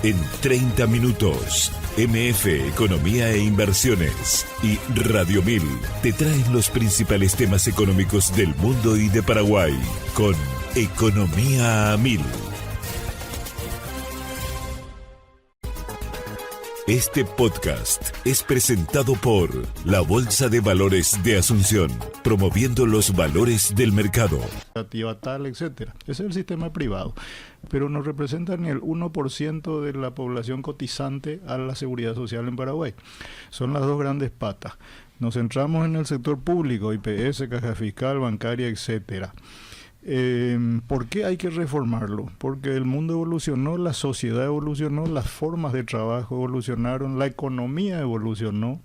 En 30 minutos, MF Economía e Inversiones y Radio 1000 te traen los principales temas económicos del mundo y de Paraguay con Economía a 1000. Este podcast es presentado por la Bolsa de Valores de Asunción, promoviendo los valores del mercado. Tal, etcétera. Ese es el sistema privado, pero no representa ni el 1% de la población cotizante a la seguridad social en Paraguay. Son las dos grandes patas. Nos centramos en el sector público, IPS, caja fiscal, bancaria, etcétera. ¿Por qué hay que reformarlo? Porque el mundo evolucionó, la sociedad evolucionó, las formas de trabajo evolucionaron, la economía evolucionó.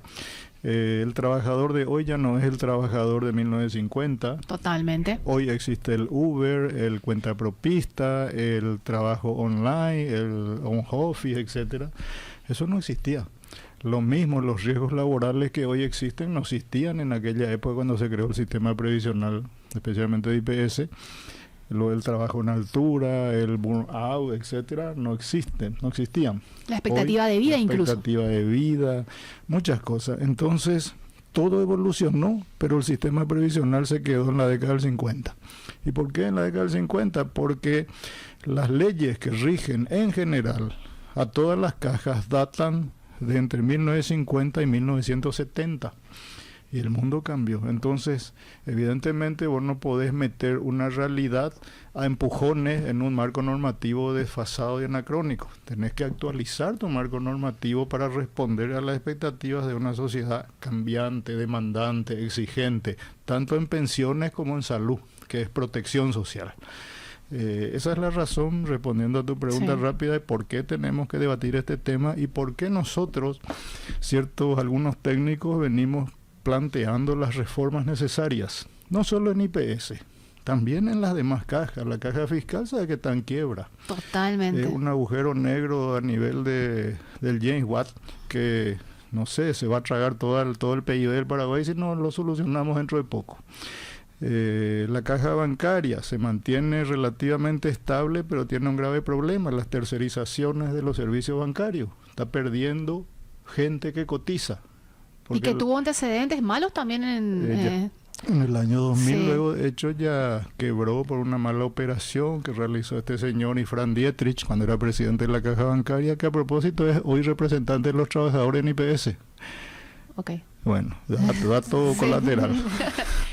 El trabajador de hoy ya no es el trabajador de 1950. Totalmente. Hoy existe el Uber, el cuentapropista, el trabajo online, el home office, etcétera. Eso no existía. Lo mismo, los riesgos laborales que hoy existen no existían en aquella época cuando se creó el sistema previsional, especialmente de IPS. El trabajo en altura, el burnout, etcétera, no existían. La expectativa hoy, de vida incluso. La expectativa de vida, muchas cosas. Entonces, todo evolucionó, pero el sistema previsional se quedó en la década del 50. ¿Y por qué en la década del 50? Porque las leyes que rigen en general a todas las cajas datan de entre 1950 y 1970. Y el mundo cambió. Entonces, evidentemente, vos no podés meter una realidad a empujones en un marco normativo desfasado y anacrónico. Tenés que actualizar tu marco normativo para responder a las expectativas de una sociedad cambiante, demandante, exigente, tanto en pensiones como en salud, que es protección social. Esa es la razón, respondiendo a tu pregunta rápida, de por qué tenemos que debatir este tema y por qué nosotros, algunos técnicos, venimos planteando las reformas necesarias, no solo en IPS, también en las demás cajas. La caja fiscal sabe que está en quiebra. Totalmente. Un agujero negro a nivel del James Watt que, no sé, se va a tragar todo el PIB del Paraguay si no lo solucionamos dentro de poco. La caja bancaria se mantiene relativamente estable, pero tiene un grave problema: las tercerizaciones de los servicios bancarios. Está perdiendo gente que cotiza. Y que tuvo antecedentes malos también en el año 2000, luego de hecho ya quebró por una mala operación que realizó este señor Ifrán Dietrich cuando era presidente de la caja bancaria, que a propósito es hoy representante de los trabajadores en IPS. Ok. Bueno, dato colateral.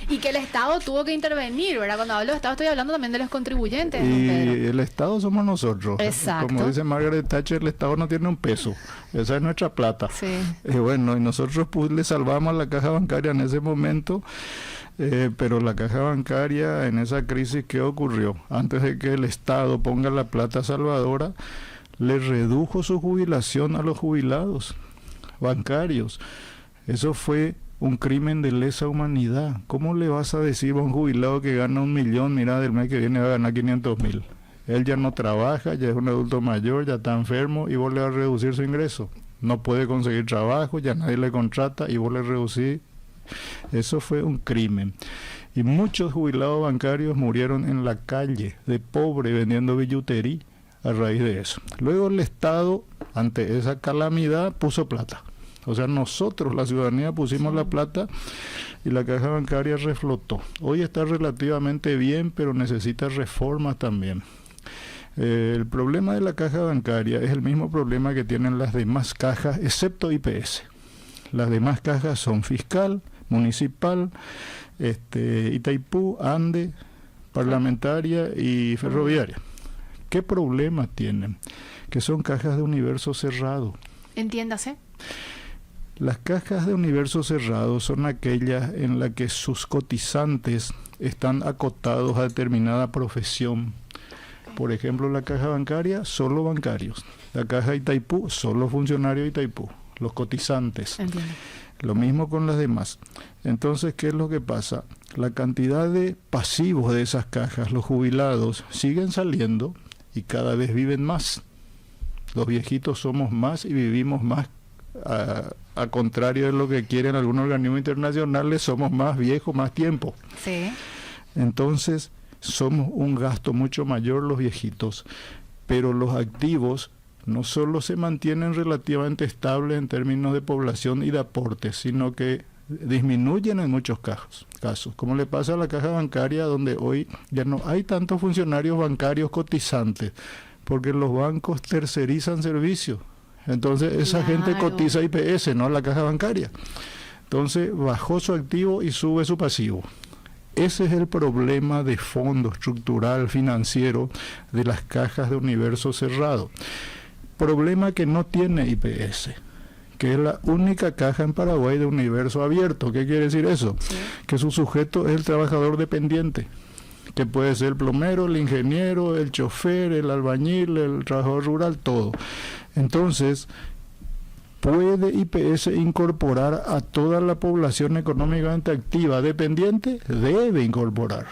Y que el Estado tuvo que intervenir, ¿verdad? Cuando hablo de Estado estoy hablando también de los contribuyentes. Y el Estado somos nosotros. Exacto. Como dice Margaret Thatcher, el Estado no tiene un peso. Esa es nuestra plata. Sí. Y nosotros le salvamos a la caja bancaria en ese momento, pero la caja bancaria en esa crisis, ¿qué ocurrió? Antes de que el Estado ponga la plata salvadora, le redujo su jubilación a los jubilados bancarios. Eso fue un crimen de lesa humanidad. ¿Cómo le vas a decir a un jubilado que gana 1 millón, mira, del mes que viene va a ganar 500.000? Él ya no trabaja, ya es un adulto mayor, ya está enfermo y vos le vas a reducir su ingreso. No puede conseguir trabajo, ya nadie le contrata y vos le reducís. Eso fue un crimen. Y muchos jubilados bancarios murieron en la calle, de pobre, vendiendo billutería a raíz de eso. Luego el Estado, ante esa calamidad, puso plata. O sea, nosotros, la ciudadanía, pusimos la plata y la caja bancaria reflotó. Hoy está relativamente bien, pero necesita reformas también. El problema de la caja bancaria es el mismo problema que tienen las demás cajas, excepto IPS. Las demás cajas son fiscal, municipal, Itaipú, Ande, parlamentaria y ferroviaria. ¿Qué problemas tienen? Que son cajas de universo cerrado. Entiéndase. Las cajas de universo cerrado son aquellas en las que sus cotizantes están acotados a determinada profesión. Por ejemplo, la caja bancaria, solo bancarios. La caja Itaipú, solo funcionarios de Itaipú, los cotizantes. Entiendo. Lo mismo con las demás. Entonces, ¿qué es lo que pasa? La cantidad de pasivos de esas cajas, los jubilados, siguen saliendo y cada vez viven más. Los viejitos somos más y vivimos más. A contrario de lo que quieren algunos organismos internacionales, somos más viejos, más tiempo. Sí. Entonces, somos un gasto mucho mayor los viejitos, pero los activos no solo se mantienen relativamente estables en términos de población y de aportes, sino que disminuyen en muchos casos, como le pasa a la caja bancaria, donde hoy ya no hay tantos funcionarios bancarios cotizantes, porque los bancos tercerizan servicios. Entonces esa gente cotiza IPS, no la caja bancaria. Entonces bajó su activo y sube su pasivo. Ese es el problema de fondo estructural financiero de las cajas de universo cerrado. Problema que no tiene IPS, que es la única caja en Paraguay de universo abierto. ¿Qué quiere decir eso? Sí. Que su sujeto es el trabajador dependiente, que puede ser el plomero, el ingeniero, el chofer, el albañil, el trabajador rural, todo. Entonces, ¿puede IPS incorporar a toda la población económicamente activa dependiente? Debe incorporar.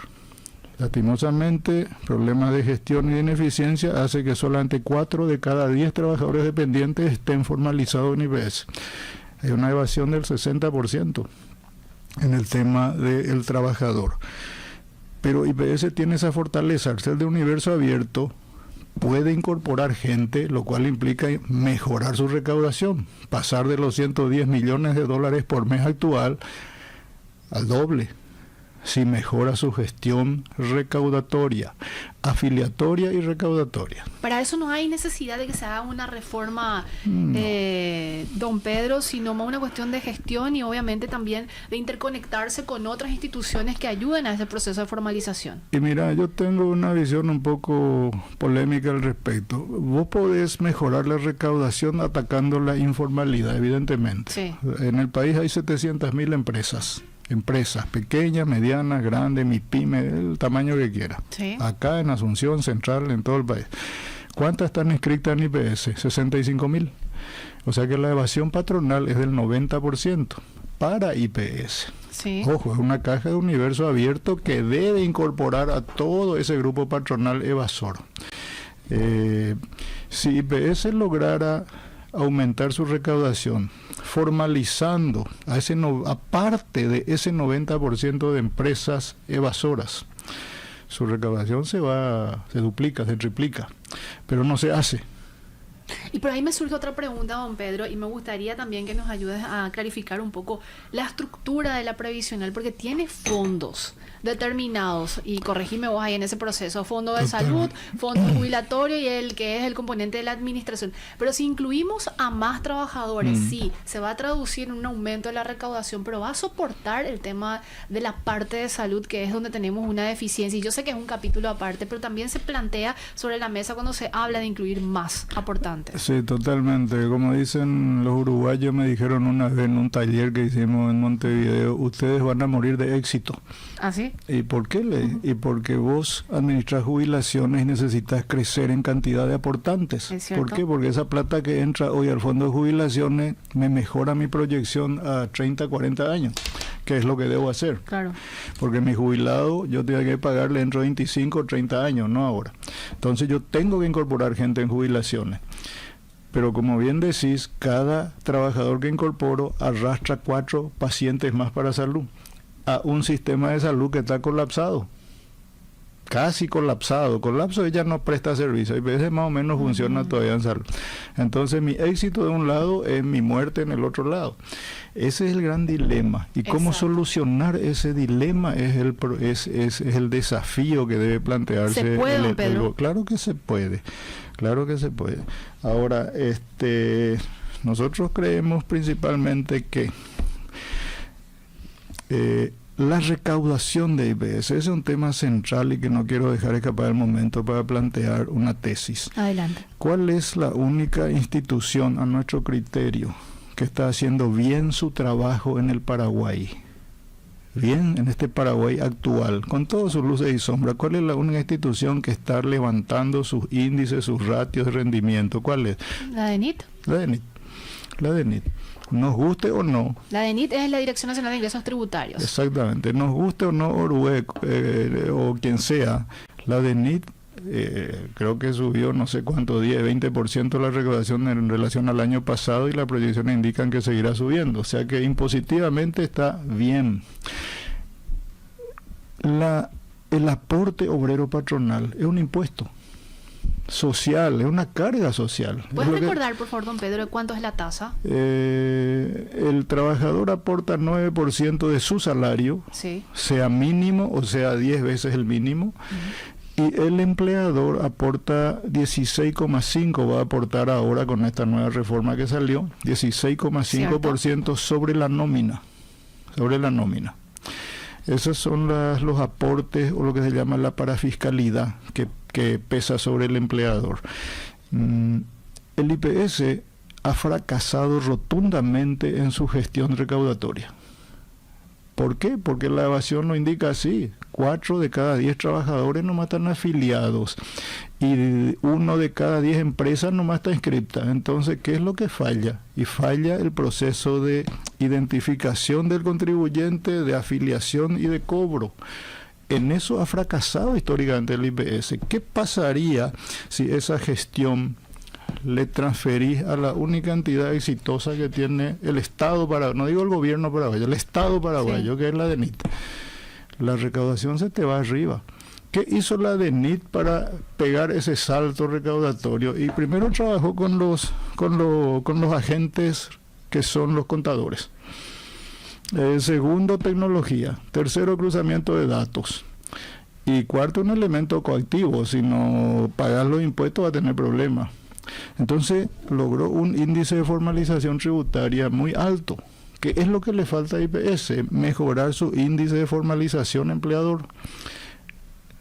Lastimosamente, problemas de gestión y de ineficiencia hace que solamente 4 de cada 10 trabajadores dependientes estén formalizados en IPS. Hay una evasión del 60% en el tema del trabajador. Pero IPS tiene esa fortaleza, al ser de universo abierto, puede incorporar gente, lo cual implica mejorar su recaudación, pasar de los 110 millones de dólares por mes actual al doble, si mejora su gestión recaudatoria, afiliatoria y recaudatoria. Para eso no hay necesidad de que se haga una reforma, don Pedro, sino más una cuestión de gestión y obviamente también de interconectarse con otras instituciones que ayuden a ese proceso de formalización. Y mira, yo tengo una visión un poco polémica al respecto. Vos podés mejorar la recaudación atacando la informalidad, evidentemente. Sí. En el país hay 700.000 empresas pequeñas, medianas, grandes, MIPYME, el tamaño que quiera. Sí. Acá en Asunción, Central, en todo el país. ¿Cuántas están inscritas en IPS? 65.000. O sea que la evasión patronal es del 90% para IPS. Sí. Ojo, es una caja de universo abierto que debe incorporar a todo ese grupo patronal evasor. Si IPS lograra aumentar su recaudación, formalizando aparte de ese 90% de empresas evasoras, su recaudación se duplica, se triplica, pero no se hace. Y por ahí me surge otra pregunta, don Pedro, y me gustaría también que nos ayudes a clarificar un poco la estructura de la previsional, porque tiene fondos determinados, y corregime vos ahí en ese proceso, fondo de salud, fondo jubilatorio y el que es el componente de la administración. Pero si incluimos a más trabajadores, sí, se va a traducir en un aumento de la recaudación, pero va a soportar el tema de la parte de salud, que es donde tenemos una deficiencia. Y yo sé que es un capítulo aparte, pero también se plantea sobre la mesa cuando se habla de incluir más aportantes. Sí, totalmente. Como dicen los uruguayos, me dijeron una vez en un taller que hicimos en Montevideo, ustedes van a morir de éxito. ¿Ah, sí? ¿Y por qué? Y porque vos administras jubilaciones y necesitas crecer en cantidad de aportantes. ¿Por qué? Porque esa plata que entra hoy al fondo de jubilaciones me mejora mi proyección a 30, 40 años, que es lo que debo hacer. Claro. Porque mi jubilado yo tengo que pagarle dentro de 25 o 30 años, no ahora. Entonces yo tengo que incorporar gente en jubilaciones. Pero como bien decís, cada trabajador que incorporo arrastra 4 pacientes más para salud, a un sistema de salud que está colapsado, casi colapsado. Colapso ella no presta servicio, y a veces más o menos funciona todavía en salud. Entonces mi éxito de un lado es mi muerte en el otro lado. Ese es el gran dilema, y cómo solucionar ese dilema es el desafío que debe plantearse. ¿Se puede, don Pedro? Claro que se puede, claro que se puede. Ahora, nosotros creemos principalmente que la recaudación de IPS es un tema central y que no quiero dejar escapar el momento para plantear una tesis. Adelante. ¿Cuál es la única institución, a nuestro criterio, que está haciendo bien su trabajo en el Paraguay? Bien, en este Paraguay actual, con todas sus luces y sombras, ¿cuál es la única institución que está levantando sus índices, sus ratios de rendimiento? ¿Cuál es? La DENIT. La DENIT. Nos guste o no. La DENIT es la Dirección Nacional de Ingresos Tributarios. Exactamente. Nos guste o no Orue o quien sea, la DENIT creo que subió no sé cuánto, 10, 20% la recaudación en relación al año pasado, y las proyecciones indican que seguirá subiendo. O sea que impositivamente está bien. El aporte obrero patronal es un impuesto. social, es una carga social. ¿Puedes recordar, por favor, don Pedro, cuánto es la tasa? El trabajador aporta 9% de su salario, sí, sea mínimo o sea 10 veces el mínimo, y el empleador aporta 16,5%, va a aportar ahora con esta nueva reforma que salió, 16,5% sobre la nómina. Esos son los aportes o lo que se llama la parafiscalidad que pesa sobre el empleador. El IPS ha fracasado rotundamente en su gestión recaudatoria. ¿Por qué? Porque la evasión lo indica así. 4 de cada 10 trabajadores nomás están afiliados y 1 de cada 10 empresas nomás está inscripta. Entonces, ¿qué es lo que falla? Y falla el proceso de identificación del contribuyente, de afiliación y de cobro. En eso ha fracasado históricamente el IPS. ¿Qué pasaría si esa gestión le transferís a la única entidad exitosa que tiene el Estado paraguayo? No digo el gobierno paraguayo, el Estado paraguayo, sí, que es la DENIT. La recaudación se te va arriba. ¿Qué hizo la DENIT para pegar ese salto recaudatorio? Y primero trabajó con los agentes que son los contadores. Segundo, tecnología. Tercero, cruzamiento de datos. Y cuarto, un elemento coactivo. Si no pagas los impuestos va a tener problemas. Entonces logró un índice de formalización tributaria muy alto. ¿Qué es lo que le falta a IPS? Mejorar su índice de formalización empleador.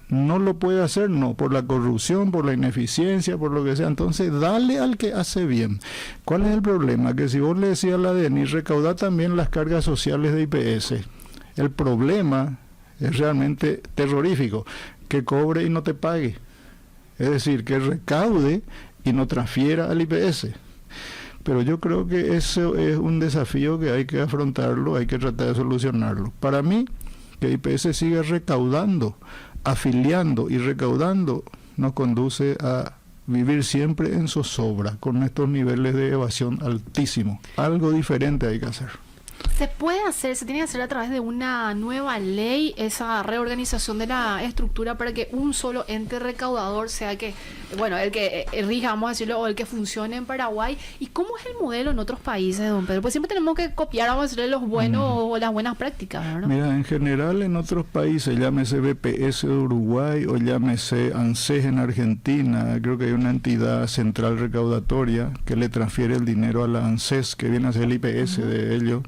No lo puede hacer, no, por la corrupción, por la ineficiencia, por lo que sea. Entonces, dale al que hace bien. ¿Cuál es el problema? Que si vos le decías a la DENI, recauda también las cargas sociales de IPS. El problema es realmente terrorífico, que cobre y no te pague. Es decir, que recaude y no transfiera al IPS. Pero yo creo que eso es un desafío que hay que afrontarlo, hay que tratar de solucionarlo. Para mí, que IPS siga recaudando, afiliando y recaudando, nos conduce a vivir siempre en zozobra, con estos niveles de evasión altísimos. Algo diferente hay que hacer. ¿Se puede hacer, se tiene que hacer a través de una nueva ley, esa reorganización de la estructura para que un solo ente recaudador sea que, bueno, el que rija, vamos a decirlo, o el que funcione en Paraguay? ¿Y cómo es el modelo en otros países, don Pedro? Pues siempre tenemos que copiar, vamos a decirle, los buenos o las buenas prácticas, ¿verdad? Mira, en general en otros países, llámese BPS de Uruguay o llámese ANSES en Argentina, creo que hay una entidad central recaudatoria que le transfiere el dinero a la ANSES, que viene a ser el IPS de ellos.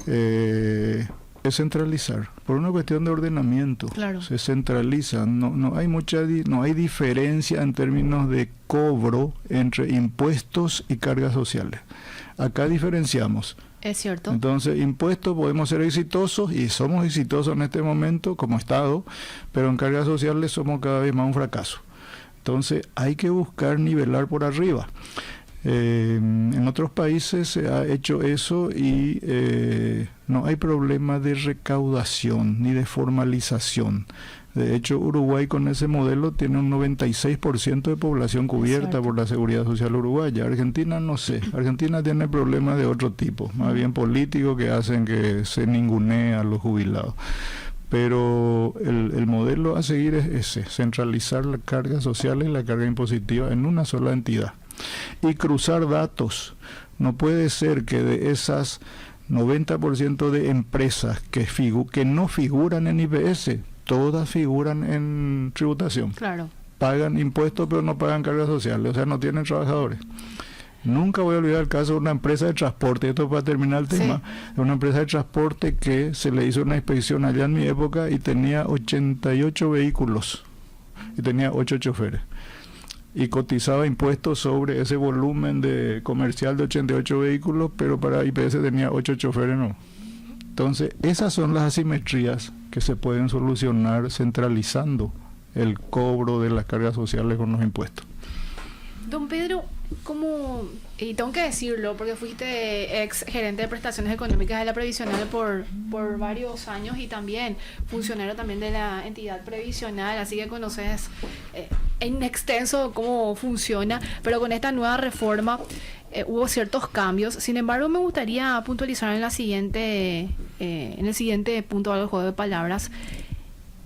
Es centralizar por una cuestión de ordenamiento. Claro. Se centraliza, no hay diferencia en términos de cobro entre impuestos y cargas sociales. Acá diferenciamos. Es cierto. Entonces, impuestos podemos ser exitosos y somos exitosos en este momento como Estado, pero en cargas sociales somos cada vez más un fracaso. Entonces, hay que buscar nivelar por arriba. En otros países se ha hecho eso y no hay problema de recaudación ni de formalización. De hecho, Uruguay con ese modelo tiene un 96% de población cubierta por la Seguridad Social uruguaya. Argentina no sé. Argentina tiene problemas de otro tipo, más bien políticos, que hacen que se ningunee a los jubilados. Pero el modelo a seguir es ese, centralizar la carga social y la carga impositiva en una sola entidad. Y cruzar datos. No puede ser que de esas 90% de empresas que no figuran en IPS, todas figuran en tributación. Claro. Pagan impuestos pero no pagan cargas sociales, o sea, no tienen trabajadores. Nunca voy a olvidar el caso de una empresa de transporte, esto para terminar el tema, de una empresa de transporte que se le hizo una inspección allá en mi época y tenía 88 vehículos y tenía 8 choferes. Y cotizaba impuestos sobre ese volumen de comercial de 88 vehículos, pero para IPS tenía 8 choferes, no. Entonces, esas son las asimetrías que se pueden solucionar centralizando el cobro de las cargas sociales con los impuestos. Don Pedro, y tengo que decirlo, porque fuiste ex gerente de prestaciones económicas de la previsional por varios años y también funcionario también de la entidad previsional, así que conoces en extenso cómo funciona, pero con esta nueva reforma hubo ciertos cambios. Sin embargo, me gustaría puntualizar en el siguiente punto del juego de palabras.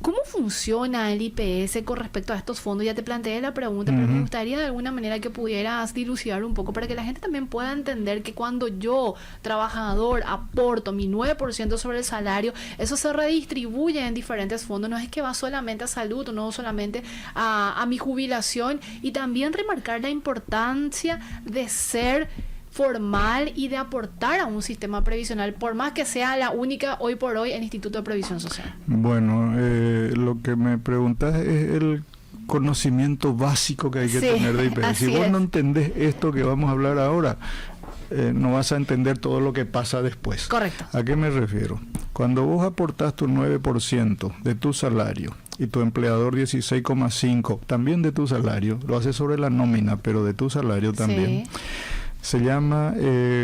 ¿Cómo funciona el IPS con respecto a estos fondos? Ya te planteé la pregunta, pero me gustaría de alguna manera que pudieras dilucidar un poco para que la gente también pueda entender que cuando yo, trabajador, aporto mi 9% sobre el salario, eso se redistribuye en diferentes fondos. No es que va solamente a salud o no solamente a mi jubilación, y también remarcar la importancia de ser formal y de aportar a un sistema previsional, por más que sea la única hoy por hoy el Instituto de Previsión Social. Bueno, lo que me preguntas es el conocimiento básico que hay que tener de IPS. Si vos no entendés esto que vamos a hablar ahora, no vas a entender todo lo que pasa después. Correcto. ¿A qué me refiero? Cuando vos aportás tu 9% de tu salario y tu empleador 16,5% también de tu salario, lo haces sobre la nómina, pero de tu salario también. Sí. Se llama,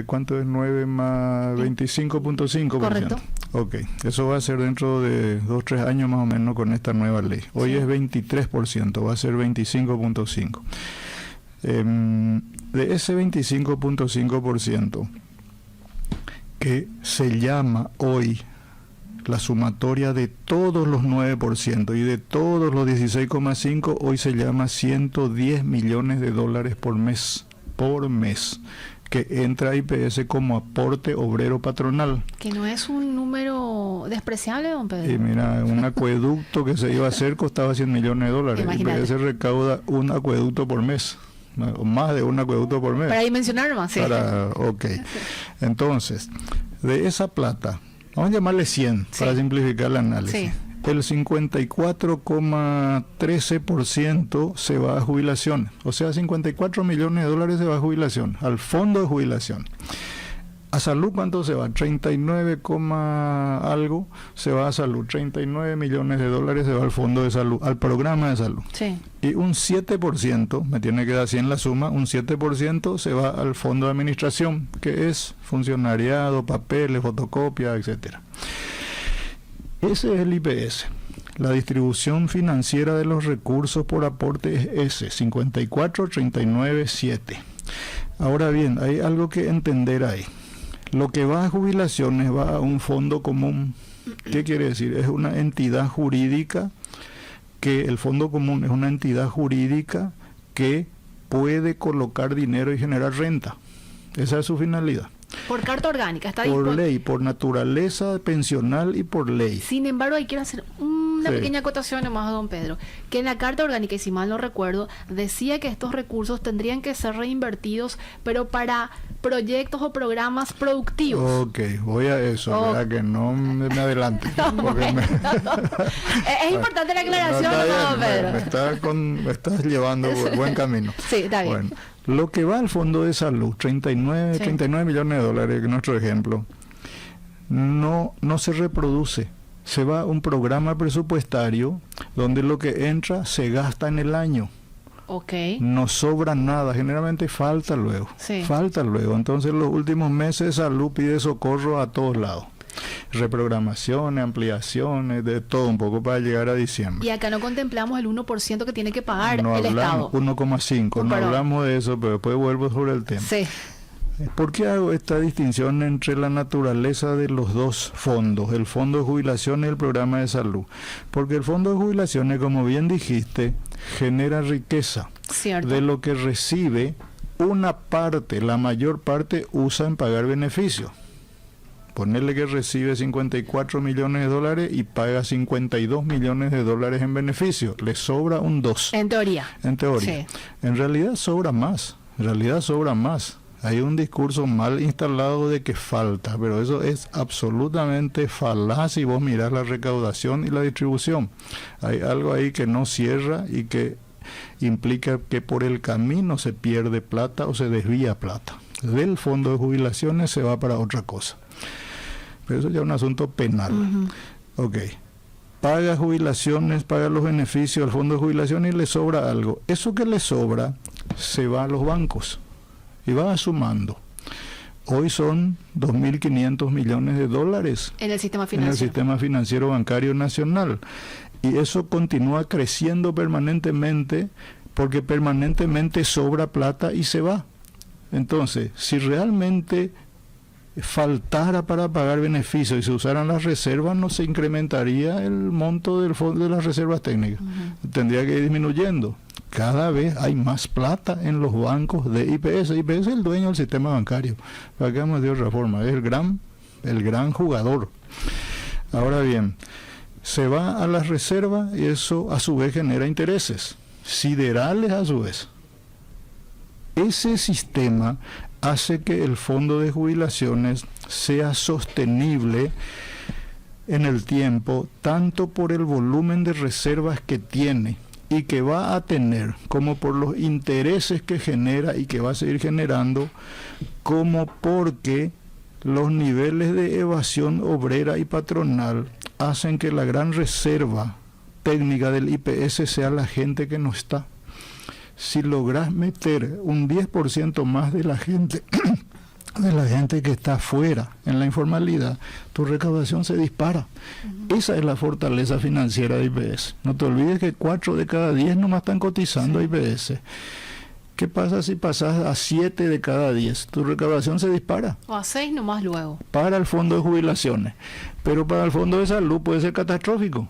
¿cuánto es 9 más 25.5%? Correcto. Ok, eso va a ser dentro de 2-3 años más o menos con esta nueva ley. Hoy es 23%, va a ser 25.5%. De ese 25.5%, que se llama hoy la sumatoria de todos los 9% y de todos los 16,5%, hoy se llama 110 millones de dólares por mes, que entra a IPS como aporte obrero patronal. Que no es un número despreciable, don Pedro. Y mira, un acueducto que se iba a hacer costaba 100 millones de dólares. Imagínate. IPS recauda un acueducto por mes, o más de un acueducto por mes. Para dimensionar más, sí. Ok. Entonces, de esa plata, vamos a llamarle 100 para simplificar el análisis. Sí. El 54,13% se va a jubilación. O sea, 54 millones de dólares se va a jubilación, al fondo de jubilación. A salud, ¿cuánto se va? 39, algo se va a salud. 39 millones de dólares se va al fondo de salud, al programa de salud. Sí. Y un 7%, me tiene que dar 100 la suma, un 7% se va al fondo de administración, que es funcionariado, papeles, fotocopias, etcétera. Ese es el IPS. La distribución financiera de los recursos por aporte es ese, 54, 39, 7. Ahora bien, hay algo que entender ahí. Lo que va a jubilaciones va a un fondo común. ¿Qué quiere decir? Es una entidad jurídica, que el fondo común es una entidad jurídica que puede colocar dinero y generar renta. Esa es su finalidad. Por carta orgánica, está por ley, por naturaleza pensional y por ley. Sin embargo, ahí quiero hacer una pequeña acotación nomás, don Pedro, que en la carta orgánica, y si mal no recuerdo, decía que estos recursos tendrían que ser reinvertidos, pero para proyectos o programas productivos. Ok, voy a eso, ¿verdad? Que no me adelante. Es importante la aclaración, don Pedro. Me estás llevando por buen camino. Sí, está bien. Bueno, lo que va al fondo de salud, 39 millones de dólares, que es nuestro ejemplo, no se reproduce. Se va a un programa presupuestario donde lo que entra se gasta en el año. Okay. No sobra nada, generalmente falta luego. Entonces los últimos meses salud pide socorro a todos lados. Reprogramaciones, ampliaciones, de todo un poco para llegar a diciembre. Y acá no contemplamos el 1% que tiene que pagar el Estado. 1,5%, no hablamos de eso, pero después vuelvo sobre el tema. Sí. ¿Por qué hago esta distinción entre la naturaleza de los dos fondos, el fondo de jubilaciones y el programa de salud? Porque el fondo de jubilaciones, como bien dijiste, genera riqueza. Cierto. De lo que recibe, una parte, la mayor parte, usa en pagar beneficios. Ponerle que recibe 54 millones de dólares y paga 52 millones de dólares en beneficio. Le sobra un 2. En teoría. Sí. En realidad sobra más. Hay un discurso mal instalado de que falta, pero eso es absolutamente falaz si vos mirás la recaudación y la distribución. Hay algo ahí que no cierra y que implica que por el camino se pierde plata o se desvía plata. Del fondo de jubilaciones se va para otra cosa. Pero eso ya es un asunto penal. Ok. Paga jubilaciones, paga los beneficios al fondo de jubilaciones y le sobra algo. Eso que le sobra se va a los bancos y va sumando. Hoy son 2.500 millones de dólares en el sistema financiero bancario nacional. Y eso continúa creciendo permanentemente porque permanentemente sobra plata y se va. Entonces, si realmente faltara para pagar beneficios y se usaran las reservas, no se incrementaría el monto del fondo de las reservas técnicas. Tendría que ir disminuyendo. Cada vez hay más plata en los bancos de IPS. IPS es el dueño del sistema bancario. Para que vamos de otra forma, es el gran jugador. Ahora bien, se va a las reservas y eso a su vez genera intereses siderales a su vez. Ese sistema hace que el fondo de jubilaciones sea sostenible en el tiempo, tanto por el volumen de reservas que tiene y que va a tener, como por los intereses que genera y que va a seguir generando, como porque los niveles de evasión obrera y patronal hacen que la gran reserva técnica del IPS sea la gente que no está. Si logras meter un 10% más de la gente que está fuera en la informalidad, tu recaudación se dispara. Esa es la fortaleza financiera de IPS. No te olvides que 4 de cada 10 nomás están cotizando a IPS. ¿Qué pasa si pasas a 7 de cada 10? Tu recaudación se dispara. O a 6 nomás luego. Para el fondo de jubilaciones. Pero para el fondo de salud puede ser catastrófico,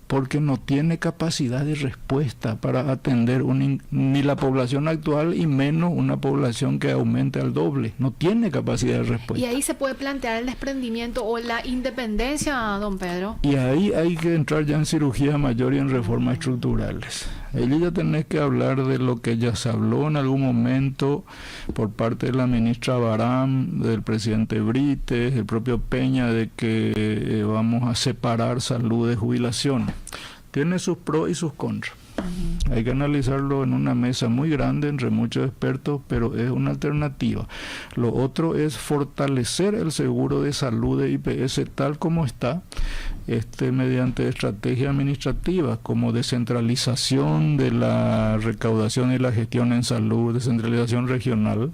porque no tiene capacidad de respuesta para atender ni la población actual y menos una población que aumente al doble. No tiene capacidad de respuesta. Y ahí se puede plantear el desprendimiento o la independencia, don Pedro. Y ahí hay que entrar ya en cirugía mayor y en reformas estructurales. Ahí ya tenés que hablar de lo que ya se habló en algún momento por parte de la ministra Barán, del presidente Brites, el propio Peña, de que vamos a separar salud de jubilación. Tiene sus pros y sus contras. Hay que analizarlo en una mesa muy grande entre muchos expertos, pero es una alternativa. Lo otro es fortalecer el seguro de salud de IPS tal como está, mediante estrategias administrativas como descentralización de la recaudación y la gestión en salud, descentralización regional,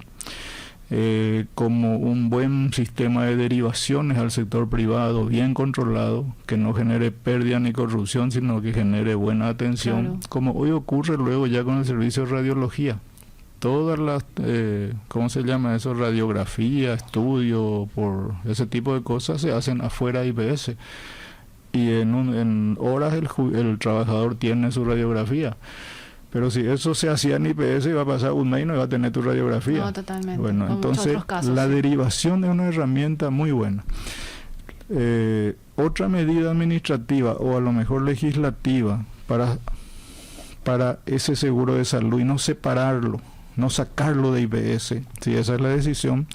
como un buen sistema de derivaciones al sector privado bien controlado, que no genere pérdida ni corrupción, sino que genere buena atención, claro, como hoy ocurre luego ya con el servicio de radiología. Todas las, ¿cómo se llama eso? Radiografía, estudio, por ese tipo de cosas se hacen afuera de IPS. Y en horas el trabajador tiene su radiografía. Pero si eso se hacía en IPS, iba a pasar un mes y no iba a tener tu radiografía. No, totalmente. Bueno, entonces la derivación es una herramienta muy buena. Otra medida administrativa o a lo mejor legislativa para ese seguro de salud y no separarlo, no sacarlo de IPS, si esa es la decisión,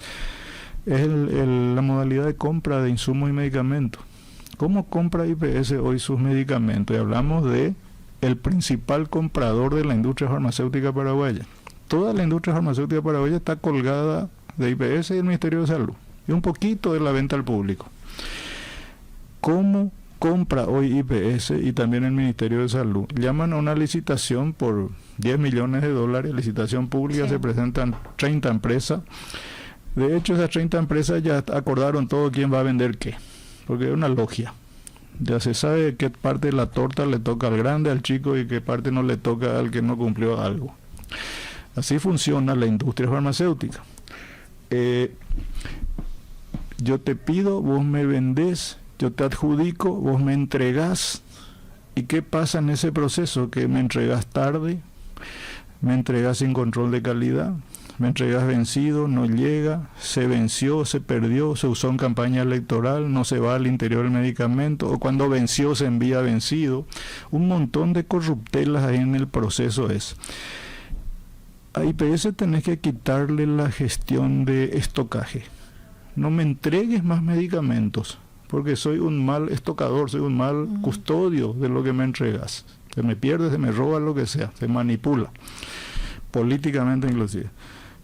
es la modalidad de compra de insumos y medicamentos. ¿Cómo compra IPS hoy sus medicamentos? Y hablamos de el principal comprador de la industria farmacéutica paraguaya. Toda la industria farmacéutica paraguaya está colgada de IPS y el Ministerio de Salud, y un poquito de la venta al público. ¿Cómo compra hoy IPS y también el Ministerio de Salud? Llaman a una licitación por $10 millones, licitación pública, sí. Se presentan 30 empresas. De hecho, esas 30 empresas ya acordaron todo quién va a vender qué, porque es una logia. Ya se sabe qué parte de la torta le toca al grande, al chico, y qué parte no le toca al que no cumplió algo. Así funciona la industria farmacéutica. Yo te pido, vos me vendés, yo te adjudico, vos me entregás. ¿Y qué pasa en ese proceso? Que me entregas tarde, me entregas sin control de calidad, me entregas vencido, no llega, se venció, se perdió, se usó en campaña electoral, no se va al interior del medicamento, o cuando venció se envía vencido. Un montón de corruptelas ahí en el proceso es. A IPS tenés que quitarle la gestión de estocaje. No me entregues más medicamentos, porque soy un mal estocador, soy un mal custodio de lo que me entregas. Se me pierde, se me roba, lo que sea, se manipula, políticamente inclusive.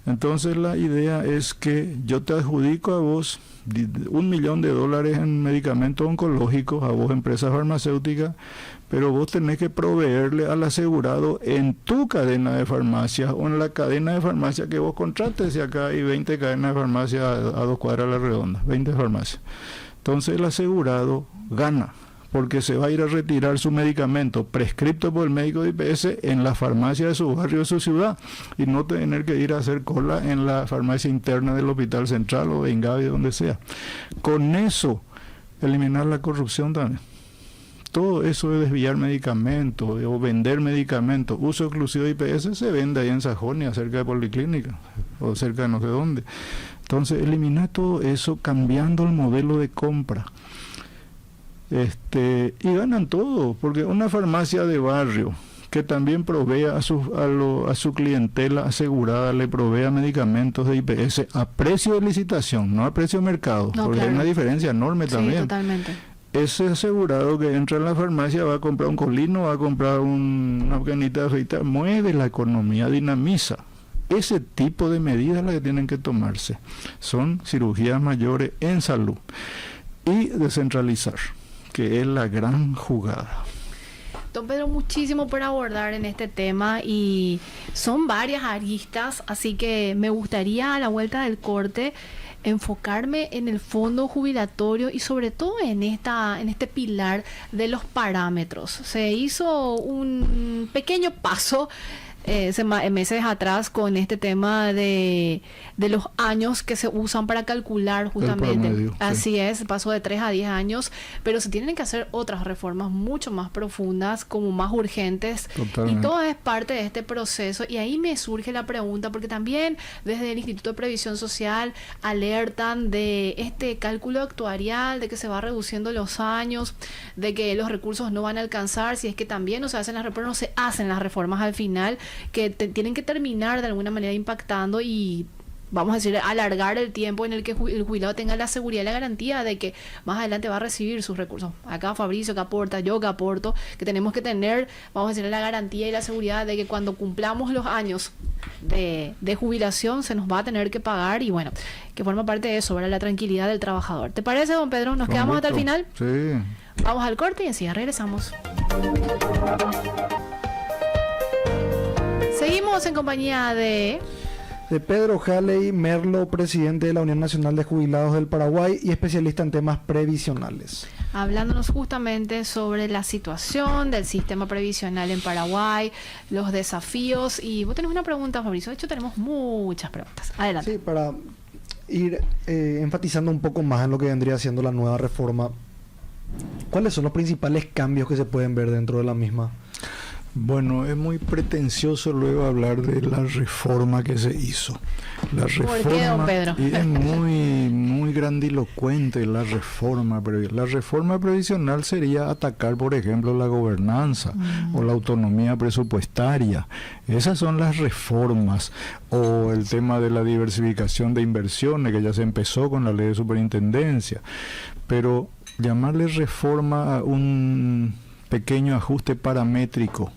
Entonces la idea es que yo te adjudico a vos $1 millón en medicamentos oncológicos, a vos empresa farmacéutica, pero vos tenés que proveerle al asegurado en tu cadena de farmacias o en la cadena de farmacia que vos contrates, y acá hay 20 cadenas de farmacia a 2 cuadras a la redonda, 20 farmacias. Entonces el asegurado gana, porque se va a ir a retirar su medicamento prescripto por el médico de IPS en la farmacia de su barrio, de su ciudad, y no tener que ir a hacer cola en la farmacia interna del Hospital Central o de Ingavi, donde sea. Con eso, eliminar la corrupción también. Todo eso de desviar medicamentos o vender medicamentos, uso exclusivo de IPS, se vende ahí en Sajonia, cerca de Policlínica, o cerca de no sé dónde. Entonces, eliminar todo eso cambiando el modelo de compra. Y ganan todo, porque una farmacia de barrio que también provee a su clientela asegurada, le provea medicamentos de IPS a precio de licitación, no a precio de mercado, porque claro, hay una diferencia enorme también. Sí, totalmente. Ese asegurado que entra en la farmacia va a comprar un colino, va a comprar una canita de afeitar, mueve la economía, dinamiza. Ese tipo de medidas las que tienen que tomarse. Son cirugías mayores en salud. Y descentralizar, que es la gran jugada. Don Pedro, muchísimo por abordar en este tema y son varias aristas, así que me gustaría a la vuelta del corte enfocarme en el fondo jubilatorio y sobre todo en este pilar de los parámetros. Se hizo un pequeño paso meses atrás con este tema de los años que se usan para calcular justamente. Promedio, así sí. Es, pasó de 3 a 10 años, pero se tienen que hacer otras reformas mucho más profundas, como más urgentes. Totalmente. Y todo es parte de este proceso. Y ahí me surge la pregunta, porque también desde el Instituto de Previsión Social alertan de este cálculo actuarial, de que se va reduciendo los años, de que los recursos no van a alcanzar, si es que también no se hacen las reformas, no se hacen las reformas al final, que tienen que terminar de alguna manera impactando y, vamos a decir, alargar el tiempo en el que el jubilado tenga la seguridad y la garantía de que más adelante va a recibir sus recursos. Acá Fabricio que aporta, yo que aporto, que tenemos que tener, vamos a decir, la garantía y la seguridad de que cuando cumplamos los años de jubilación se nos va a tener que pagar, y bueno, que forma parte de eso, ¿verdad? La tranquilidad del trabajador. ¿Te parece, don Pedro? ¿Nos quedamos hasta el final? Sí. Vamos al corte y enseguida regresamos. Seguimos en compañía de Pedro Halley Merlo, presidente de la Unión Nacional de Jubilados del Paraguay y especialista en temas previsionales. Hablándonos justamente sobre la situación del sistema previsional en Paraguay, los desafíos, y vos tenés una pregunta, Fabricio. De hecho, tenemos muchas preguntas. Adelante. Sí, para ir enfatizando un poco más en lo que vendría siendo la nueva reforma, ¿cuáles son los principales cambios que se pueden ver dentro de la misma? Bueno, es muy pretencioso luego hablar de la reforma que se hizo. La reforma, ¿por qué, don Pedro? Y es muy grandilocuente la reforma. La reforma previsional sería atacar, por ejemplo, la gobernanza o la autonomía presupuestaria. Esas son las reformas. O el tema de la diversificación de inversiones, que ya se empezó con la ley de superintendencia. Pero llamarle reforma a un pequeño ajuste paramétrico,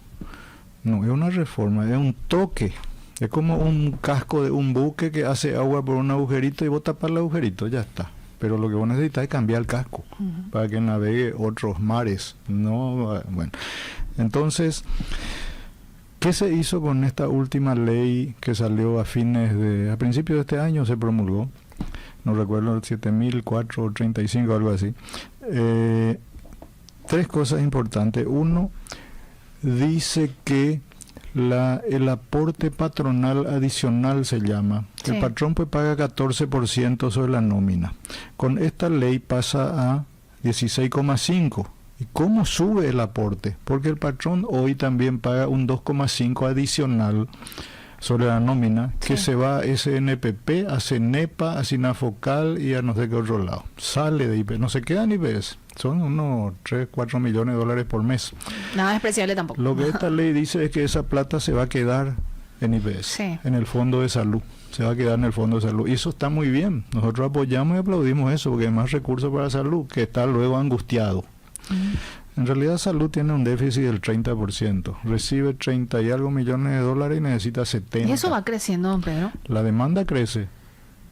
no es una reforma, es un toque. Es como un casco de un buque que hace agua por un agujerito y vos tapas el agujerito, ya está. Pero lo que vos necesitas es cambiar el casco para que navegue otros mares. No, bueno. Entonces, ¿qué se hizo con esta última ley que salió a principios de este año se promulgó? No recuerdo, 7.435 o algo así. 3 cosas importantes. Uno, dice que el aporte patronal adicional se llama. Sí. El patrón pues paga 14% sobre la nómina. Con esta ley pasa a 16,5%. ¿Y cómo sube el aporte? Porque el patrón hoy también paga un 2,5% adicional sobre la nómina, que se va a SNPP, a CENEPA, a SINAFOCAL y a no sé qué otro lado. Sale de IPS, no se queda en IPS. Son unos 3, 4 millones de dólares por mes. Nada despreciable tampoco. Lo que esta ley dice es que esa plata se va a quedar en IPS, en el fondo de salud. Se va a quedar en el fondo de salud. Y eso está muy bien. Nosotros apoyamos y aplaudimos eso, porque hay más recursos para salud, que está luego angustiado. En realidad salud tiene un déficit del 30%. Recibe 30 y algo millones de dólares y necesita 70. ¿Y eso va creciendo, don Pedro? La demanda crece,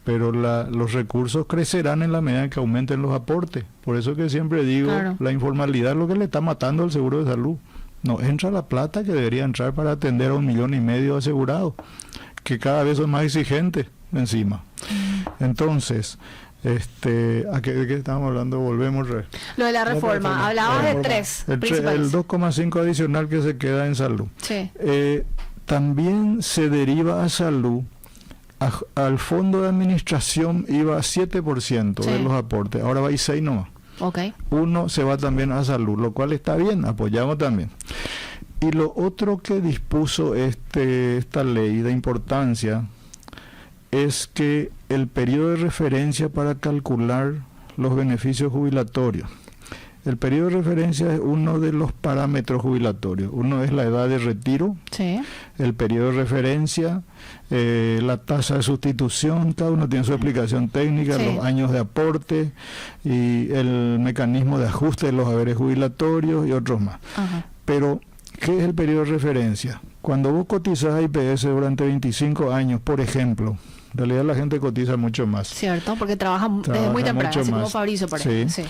pero los recursos crecerán en la medida que aumenten los aportes. Por eso que siempre digo, la informalidad es lo que le está matando al seguro de salud. No entra la plata que debería entrar para atender a 1,5 millones de asegurados, que cada vez son más exigentes encima. Entonces, ¿De qué estamos hablando? Volvemos. Lo de la reforma. Hablabas de tres principales. El 2,5 adicional que se queda en salud. Sí. También se deriva a salud. Al fondo de administración iba a 7% de los aportes. Ahora va a ir 6 nomás. Okay. 1 se va también a salud, lo cual está bien, apoyamos también. Y lo otro que dispuso esta ley de importancia es que el periodo de referencia para calcular los beneficios jubilatorios. El periodo de referencia es uno de los parámetros jubilatorios. Uno es la edad de retiro, sí, el periodo de referencia, la tasa de sustitución, cada uno tiene su explicación técnica, sí, los años de aporte y el mecanismo de ajuste de los haberes jubilatorios y otros más. Ajá. Pero, ¿qué es el periodo de referencia? Cuando vos cotizás a IPS durante 25 años, por ejemplo, en realidad la gente cotiza mucho más. Cierto, porque trabaja desde muy temprano, así como Fabricio, por ejemplo. Sí.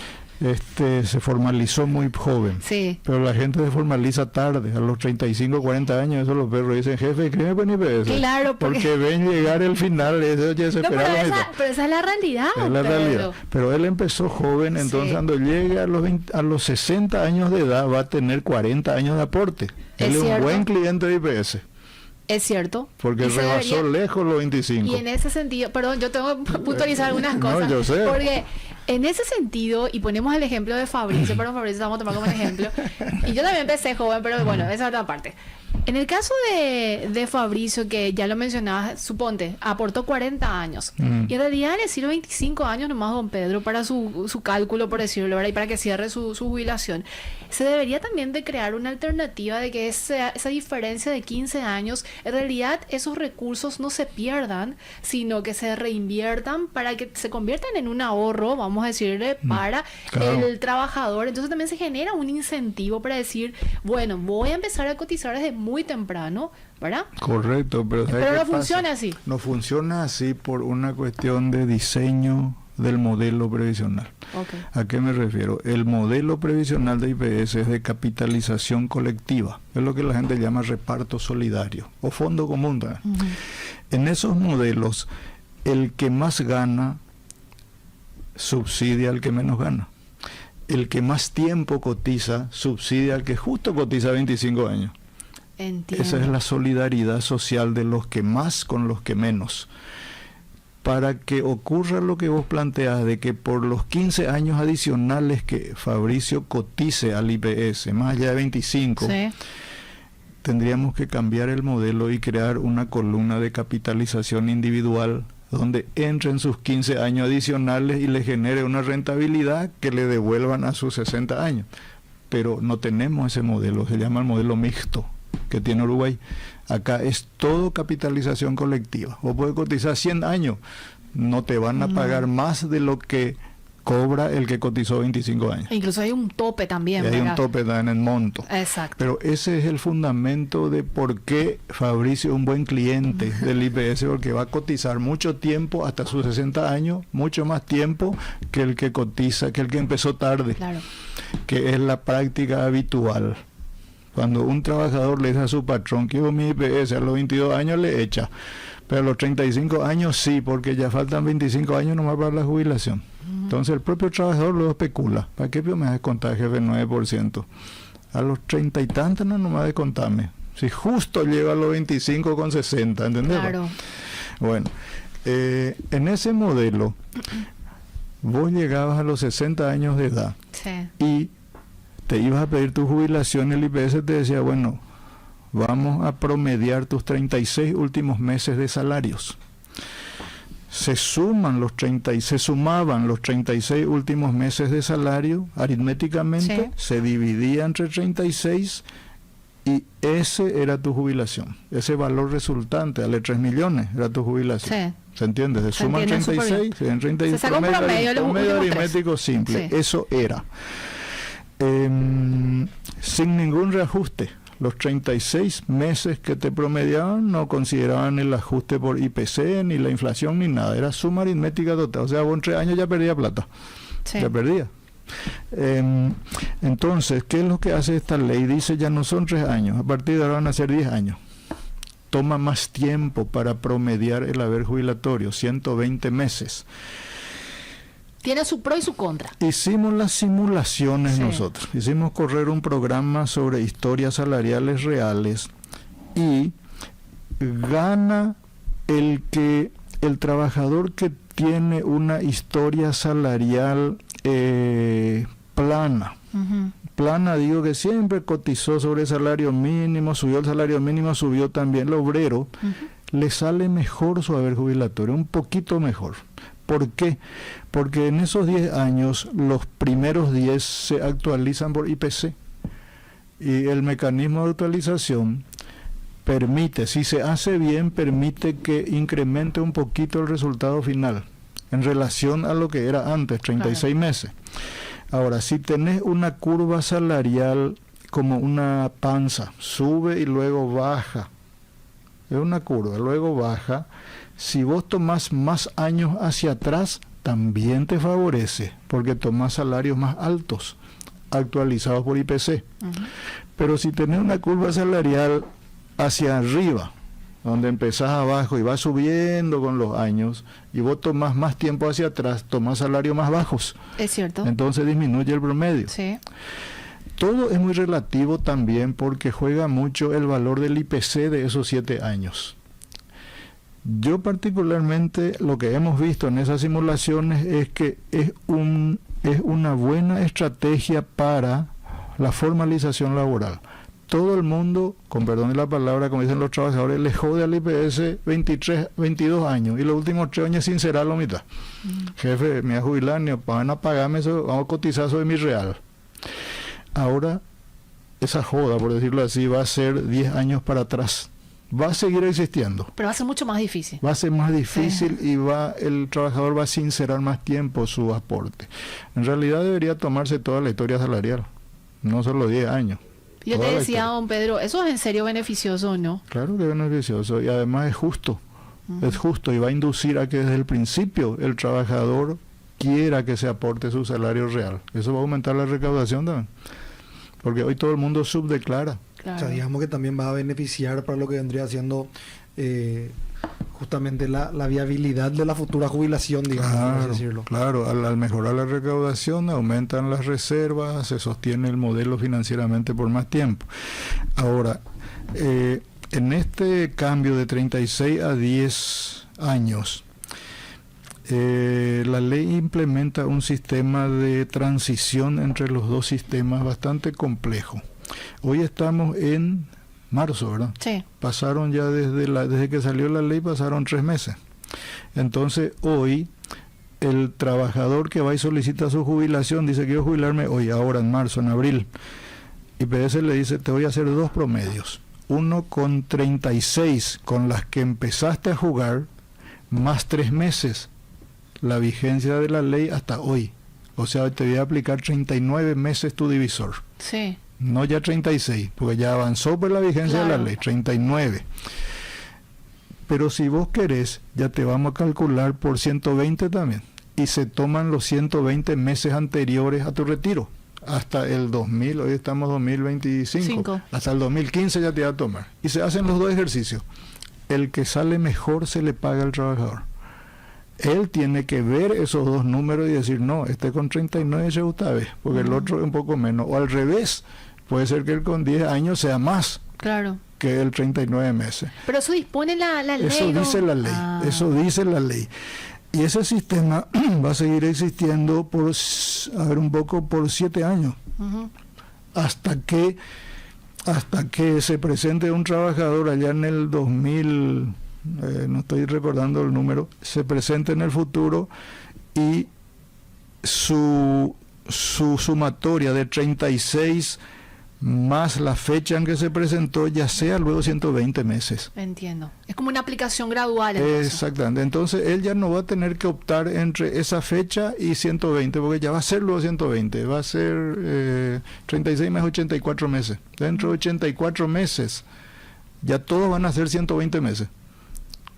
Se formalizó muy joven, sí, pero la gente se formaliza tarde, a los 35, 40 años, eso los perros dicen, jefe, escríbeme con IPS. Claro, porque ven llegar el final, eso ya se pero esa es la realidad. Es la realidad. Pero él empezó joven, entonces cuando llegue a los 60 años de edad va a tener 40 años de aporte. Él es un buen cliente de IPS. Es cierto. Porque rebasó lejos los 25. Y en ese sentido, perdón, yo tengo que puntualizar algunas cosas. No, yo sé. Porque en ese sentido, y ponemos el ejemplo de Fabricio, pero Fabricio vamos a tomar como ejemplo. Y yo también empecé joven, pero bueno, esa es otra parte. En el caso de Fabricio, que ya lo mencionabas, suponte, aportó 40 años. Y en realidad le sirve 25 años nomás, don Pedro, para su cálculo, por decirlo, ¿verdad? Y para que cierre su jubilación. Se debería también de crear una alternativa de que esa diferencia de 15 años, en realidad esos recursos no se pierdan, sino que se reinviertan para que se conviertan en un ahorro, vamos a decirle, para el trabajador. Entonces también se genera un incentivo para decir, bueno, voy a empezar a cotizar desde muy temprano, ¿verdad? Correcto, pero no funciona así. No funciona así por una cuestión de diseño del modelo previsional. Okay. ¿A qué me refiero? El modelo previsional de IPS es de capitalización colectiva, es lo que la gente llama reparto solidario o fondo común. En esos modelos, el que más gana subsidia al que menos gana. El que más tiempo cotiza subsidia al que justo cotiza 25 años. Entiendo. Esa es la solidaridad social de los que más con los que menos. Para que ocurra lo que vos planteás, de que por los 15 años adicionales que Fabricio cotice al IPS, más allá de 25, sí, tendríamos que cambiar el modelo y crear una columna de capitalización individual donde entren sus 15 años adicionales y le genere una rentabilidad que le devuelvan a sus 60 años. Pero no tenemos ese modelo, se llama el modelo mixto que tiene Uruguay. Acá es todo capitalización colectiva. Vos podés cotizar 100 años, no te van a pagar más de lo que cobra el que cotizó 25 años. Incluso hay un tope también. Hay un tope en el monto. Exacto. Pero ese es el fundamento de por qué Fabricio es un buen cliente del IPS, porque va a cotizar mucho tiempo, hasta sus 60 años, mucho más tiempo que el que cotiza, que el que empezó tarde. Claro. Que es la práctica habitual. Cuando un trabajador le dice a su patrón, quiero mi IPS, a los 22 años le echa. Pero a los 35 años sí, porque ya faltan 25 años nomás para la jubilación. Entonces el propio trabajador luego especula. ¿Para qué me vas a descontar, jefe, el 9%? A los 30 y tantos no nomás descontame. Si justo llega a los 25 con 60, ¿entendés? Claro. Bueno, en ese modelo, vos llegabas a los 60 años de edad, sí, y te ibas a pedir tu jubilación, el IPS te decía, bueno, vamos a promediar tus 36 últimos meses de salarios. Se sumaban los 36 últimos meses de salario aritméticamente, sí, se dividía entre 36 y ese era tu jubilación. Ese valor resultante, dale 3 millones, era tu jubilación. sí. ¿Se entiende? Se suman 36, se dan 36, se saca un promedio aritmético simple. Sí. Eso era. Sin ningún reajuste. Los 36 meses que te promediaban no consideraban el ajuste por IPC, ni la inflación, ni nada. Era suma aritmética total. O sea, vos en 3 años ya perdía plata. Sí. Ya perdía. Entonces, ¿qué es lo que hace esta ley? Dice, ya no son 3 años. A partir de ahora van a ser 10 años. Toma más tiempo para promediar el haber jubilatorio, 120 meses. Tiene su pro y su contra. Hicimos las simulaciones Sí. nosotros. Hicimos correr un programa sobre historias salariales reales y gana el trabajador que tiene una historia salarial plana. Ujú. Plana, digo que siempre cotizó sobre el salario mínimo, subió el salario mínimo, subió también el obrero, le sale mejor su haber jubilatorio, un poquito mejor. ¿Por qué? Porque en esos 10 años, los primeros 10 se actualizan por IPC. Y el mecanismo de actualización permite, si se hace bien, permite que incremente un poquito el resultado final en relación a lo que era antes, 36 meses. Ahora, si tenés una curva salarial como una panza, sube y luego baja, es una curva, luego baja, si vos tomás más años hacia atrás, también te favorece, porque tomás salarios más altos, actualizados por IPC. Pero si tenés una curva salarial hacia arriba, donde empezás abajo y vas subiendo con los años, y vos tomás más tiempo hacia atrás, tomás salarios más bajos. Es cierto. Entonces disminuye el promedio. Sí. Todo es muy relativo también porque juega mucho el valor del IPC de esos 7 años. Yo particularmente lo que hemos visto en esas simulaciones es que es una buena estrategia para la formalización laboral. Todo el mundo, con perdón de la palabra, como dicen los trabajadores, le jode al IPS 22 años y los últimos 3 años sincerar la mitad. Jefe, me voy a jubilar, ni van a pagarme eso, vamos a cotizar sobre mi real. Ahora, esa joda, por decirlo así, va a ser 10 años para atrás. Va a seguir existiendo. Pero va a ser mucho más difícil. Va a ser más difícil y el trabajador va a sincerar más tiempo su aporte. En realidad debería tomarse toda la historia salarial, no solo 10 años. Yo te decía, don Pedro, ¿eso es en serio beneficioso o no? Claro que es beneficioso y además es justo. Es justo y va a inducir a que desde el principio el trabajador quiera que se aporte su salario real. Eso va a aumentar la recaudación también. Porque hoy todo el mundo subdeclara. Claro. O sea, digamos que también va a beneficiar para lo que vendría siendo justamente la viabilidad de la futura jubilación, digamos, por así decirlo. Claro, al mejorar la recaudación aumentan las reservas, se sostiene el modelo financieramente por más tiempo. Ahora, en este cambio de 36 a 10 años, la ley implementa un sistema de transición entre los dos sistemas bastante complejo. Hoy estamos en marzo, ¿verdad? Sí. Pasaron ya desde que salió la ley, pasaron 3 meses. Entonces, hoy, el trabajador que va y solicita su jubilación, dice, quiero jubilarme hoy, ahora, en marzo, en abril. Y IPS le dice, te voy a hacer 2 promedios. Uno con 36, con las que empezaste a jugar, más 3 meses, la vigencia de la ley hasta hoy. O sea, te voy a aplicar 39 meses tu divisor. Sí. No ya 36, porque ya avanzó por la vigencia de la ley, 39. Pero si vos querés, ya te vamos a calcular por 120 también. Y se toman los 120 meses anteriores a tu retiro. Hasta el 2000, hoy estamos 2025. Hasta el 2015 ya te va a tomar. Y se hacen los 2 ejercicios. El que sale mejor se le paga al trabajador. Él tiene que ver esos 2 números y decir, no, este con 39 se gusta ver, porque el otro es un poco menos. O al revés, puede ser que el con 10 años sea más que el 39 meses. Pero eso dispone la ley. Eso dice la ley, eso dice la ley. Y ese sistema va a seguir existiendo por 7 años. Hasta que se presente un trabajador allá en el 2000... no estoy recordando el número, se presenta en el futuro y su sumatoria de 36 más la fecha en que se presentó ya sea luego 120 meses. Entiendo. Es como una aplicación gradual. Entonces. Exactamente. Entonces él ya no va a tener que optar entre esa fecha y 120, porque ya va a ser luego 120, va a ser 36 más 84 meses. Dentro de 84 meses ya todos van a ser 120 meses.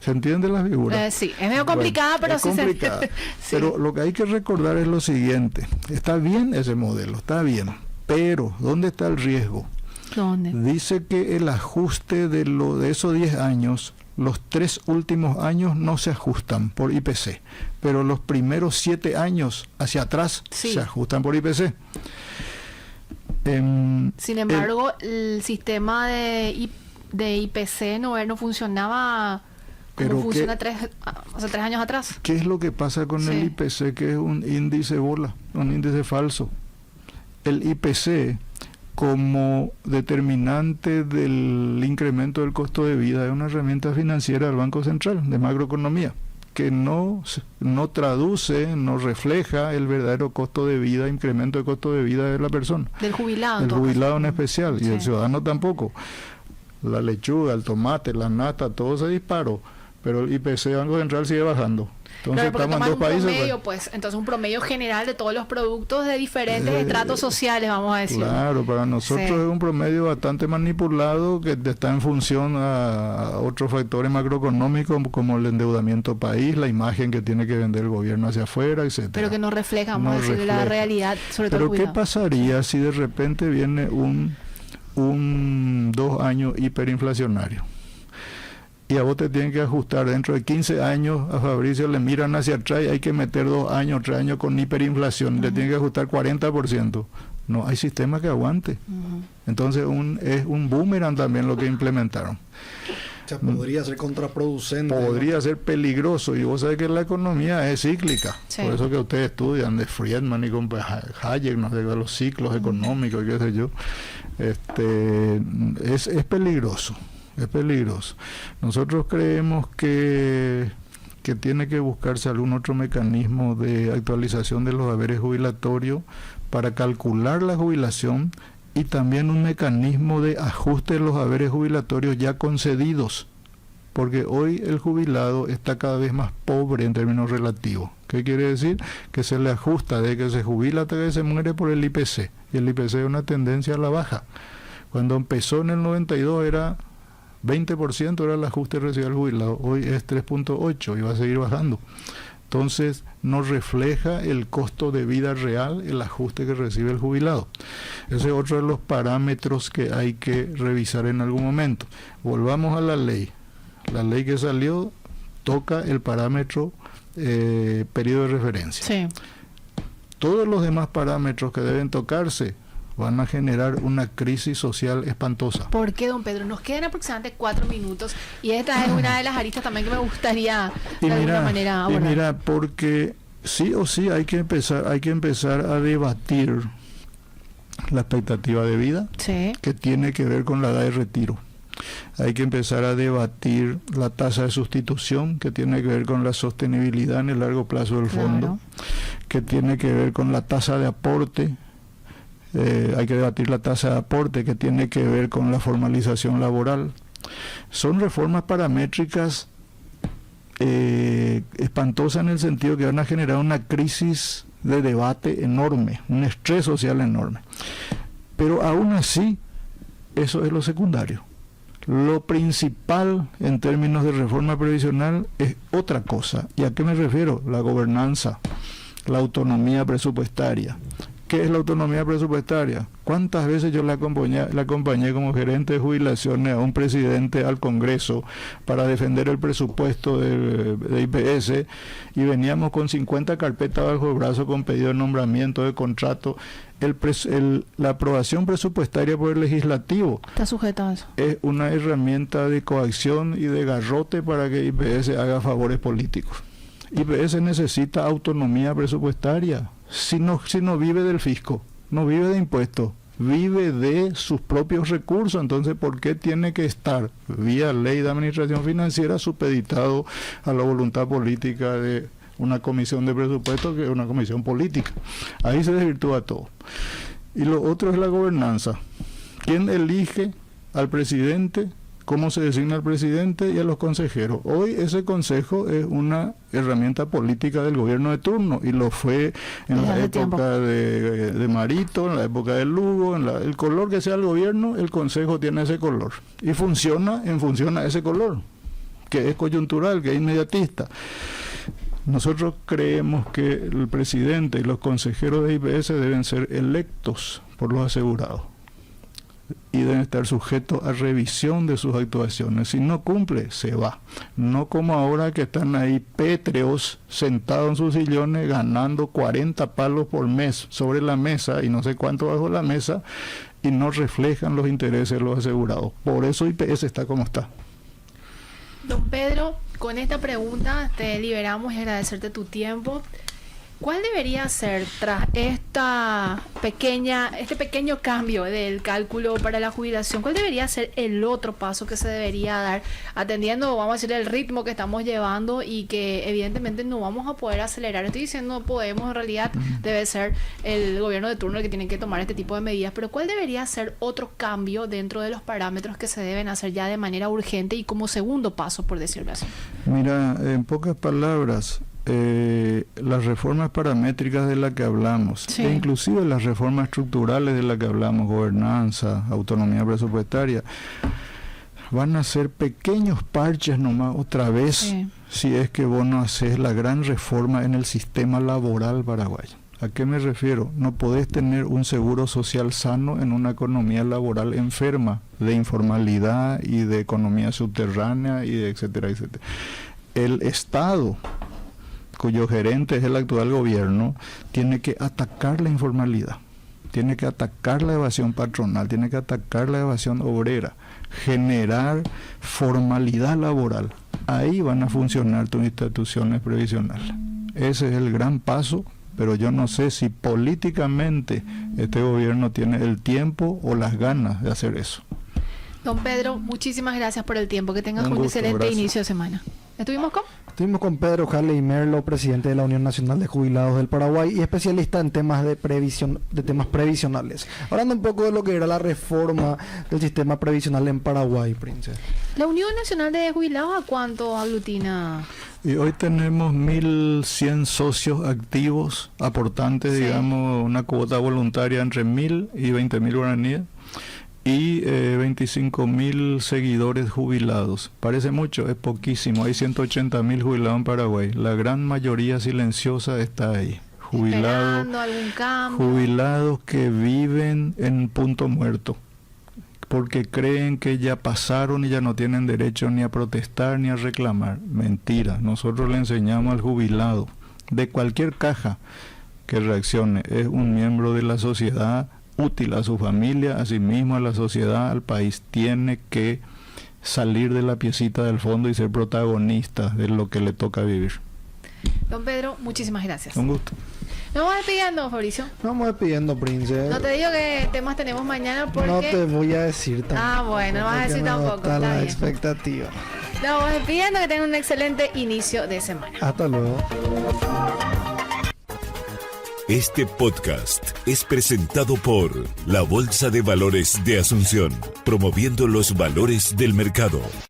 ¿Se entiende la figura? Sí, es medio complicada, pero sí complicada. Sí. Pero lo que hay que recordar es lo siguiente. Está bien ese modelo, está bien. Pero, ¿dónde está el riesgo? ¿Dónde? Dice que el ajuste de esos 10 años los 3 últimos años no se ajustan por IPC, pero los primeros 7 años hacia atrás se ajustan por IPC. Sin embargo, el sistema de IPC no funcionaba como funciona 3 años atrás. ¿Qué es lo que pasa con el IPC, que es un índice bola, un índice falso? El IPC, como determinante del incremento del costo de vida, es una herramienta financiera del Banco Central de macroeconomía, que no traduce, no refleja el verdadero costo de vida, incremento de costo de vida de la persona. Del jubilado. Del jubilado en especial, y del ciudadano tampoco. La lechuga, el tomate, la nata, todo se disparó, pero el IPC del Banco Central sigue bajando. Entonces claro, estamos en dos países. Promedio, pues, entonces un promedio general de todos los productos de diferentes estratos sociales, vamos a decir. Claro, para nosotros es un promedio bastante manipulado que está en función a otros factores macroeconómicos como el endeudamiento país, la imagen que tiene que vender el gobierno hacia afuera, etcétera. Pero que no refleja, vamos a decir, la realidad, sobre todo el cuidado. Pero ¿qué pasaría si de repente viene un 2 años hiperinflacionario? Y a vos te tienen que ajustar dentro de 15 años, a Fabricio le miran hacia atrás y hay que meter 2 años, 3 años con hiperinflación, le tienen que ajustar 40%. No hay sistema que aguante. Entonces es un boomerang también lo que implementaron. O sea, podría ser contraproducente. Podría ser peligroso, y vos sabés que la economía es cíclica. Por eso que ustedes estudian de Friedman y con Hayek, no sé, de los ciclos económicos, qué sé yo. Es peligroso. Es peligroso. Nosotros creemos que tiene que buscarse algún otro mecanismo de actualización de los haberes jubilatorios para calcular la jubilación, y también un mecanismo de ajuste de los haberes jubilatorios ya concedidos, porque hoy el jubilado está cada vez más pobre en términos relativos. ¿Qué quiere decir? Que se le ajusta desde que se jubila hasta que se muere por el IPC, y el IPC es una tendencia a la baja. Cuando empezó en el 92 era 20% era el ajuste residual jubilado, hoy es 3.8 y va a seguir bajando. Entonces no refleja el costo de vida real el ajuste que recibe el jubilado. Ese es otro de los parámetros que hay que revisar en algún momento. Volvamos a la ley. La ley que salió toca el parámetro periodo de referencia. Sí. Todos los demás parámetros que deben tocarse van a generar una crisis social espantosa. ¿Por qué, don Pedro? Nos quedan aproximadamente 4 minutos y esta es una de las aristas también que me gustaría de alguna manera abordar. Y mira, porque sí o sí hay que empezar a debatir la expectativa de vida, que tiene que ver con la edad de retiro. Hay que empezar a debatir la tasa de sustitución, que tiene que ver con la sostenibilidad en el largo plazo del fondo, que tiene que ver con la tasa de aporte. Hay que debatir la tasa de aporte, que tiene que ver con la formalización laboral. Son reformas paramétricas espantosas en el sentido que van a generar una crisis de debate enorme, un estrés social enorme. Pero aún así, eso es lo secundario. Lo principal en términos de reforma previsional es otra cosa. ¿Y a qué me refiero? La gobernanza, la autonomía presupuestaria. ¿Qué es la autonomía presupuestaria? ¿Cuántas veces yo la acompañé como gerente de jubilaciones a un presidente al Congreso para defender el presupuesto de IPS, y veníamos con 50 carpetas bajo el brazo con pedido de nombramiento, de contrato? La aprobación presupuestaria por el legislativo está sujeta a eso. Es una herramienta de coacción y de garrote para que IPS haga favores políticos. IPS necesita autonomía presupuestaria. Si no vive del fisco, no vive de impuestos, vive de sus propios recursos. Entonces, ¿por qué tiene que estar vía ley de administración financiera supeditado a la voluntad política de una comisión de presupuestos, que es una comisión política? Ahí se desvirtúa todo. Y lo otro es la gobernanza. ¿Quién elige al presidente? ¿Cómo se designa al presidente y a los consejeros? Hoy ese consejo es una herramienta política del gobierno de turno, y lo fue en la época de Marito, en la época de Lugo, el color que sea el gobierno, el consejo tiene ese color y funciona en función a ese color, que es coyuntural, que es inmediatista. Nosotros creemos que el presidente y los consejeros de IPS deben ser electos por los asegurados. y deben estar sujetos a revisión de sus actuaciones. Si no cumple, se va. No como ahora que están ahí pétreos, sentados en sus sillones, ganando 40 palos por mes sobre la mesa y no sé cuánto bajo la mesa, y no reflejan los intereses de los asegurados. Por eso IPS está como está. Don Pedro, con esta pregunta te liberamos y agradecerte tu tiempo. ¿Cuál debería ser, tras este pequeño cambio del cálculo para la jubilación, cuál debería ser el otro paso que se debería dar, atendiendo, vamos a decir, el ritmo que estamos llevando y que evidentemente no vamos a poder acelerar? Estoy diciendo podemos, en realidad debe ser el gobierno de turno el que tiene que tomar este tipo de medidas, pero ¿cuál debería ser otro cambio dentro de los parámetros que se deben hacer ya de manera urgente y como segundo paso, por decirlo así? Mira, en pocas palabras, las reformas paramétricas de las que hablamos, sí, e inclusive las reformas estructurales de las que hablamos, gobernanza, autonomía presupuestaria, van a ser pequeños parches nomás otra vez, sí, si es que vos no haces la gran reforma en el sistema laboral paraguayo. ¿A qué me refiero? No podés tener un seguro social sano en una economía laboral enferma de informalidad y de economía subterránea y de etcétera, etcétera. El Estado, cuyo gerente es el actual gobierno, tiene que atacar la informalidad, tiene que atacar la evasión patronal, tiene que atacar la evasión obrera, generar formalidad laboral. Ahí van a funcionar tus instituciones previsionales. Ese es el gran paso, pero yo no sé si políticamente este gobierno tiene el tiempo o las ganas de hacer eso. Don Pedro, muchísimas gracias por el tiempo. Que tengas un excelente gracias. Inicio de semana. ¿Estuvimos con? Estuvimos con Pedro Harley Merlo, presidente de la Unión Nacional de Jubilados del Paraguay y especialista en temas de temas previsionales. Hablando un poco de lo que era la reforma del sistema previsional en Paraguay, Prince. ¿La Unión Nacional de Jubilados a cuánto aglutina? Y hoy tenemos 1.100 socios activos, aportantes, sí, digamos, una cuota voluntaria entre 1.000 y 20.000 guaraníes. Y 25.000 seguidores jubilados. Parece mucho, es poquísimo. Hay 180.000 jubilados en Paraguay. La gran mayoría silenciosa está ahí. Jubilados que viven en punto muerto, porque creen que ya pasaron y ya no tienen derecho ni a protestar ni a reclamar. Mentira. Nosotros le enseñamos al jubilado de cualquier caja que reaccione. Es un miembro de la sociedad, útil a su familia, a sí mismo, a la sociedad, al país. Tiene que salir de la piecita del fondo y ser protagonista de lo que le toca vivir. Don Pedro, muchísimas gracias. Un gusto. Nos vamos despidiendo, Fabricio. Nos vamos despidiendo, Prince. No te digo qué temas tenemos mañana porque... No te voy a decir tampoco. Ah, bueno, no vas a decir tampoco. Está la expectativa. Nos vamos despidiendo, que tengan un excelente inicio de semana. Hasta luego. Este podcast es presentado por la Bolsa de Valores de Asunción, promoviendo los valores del mercado.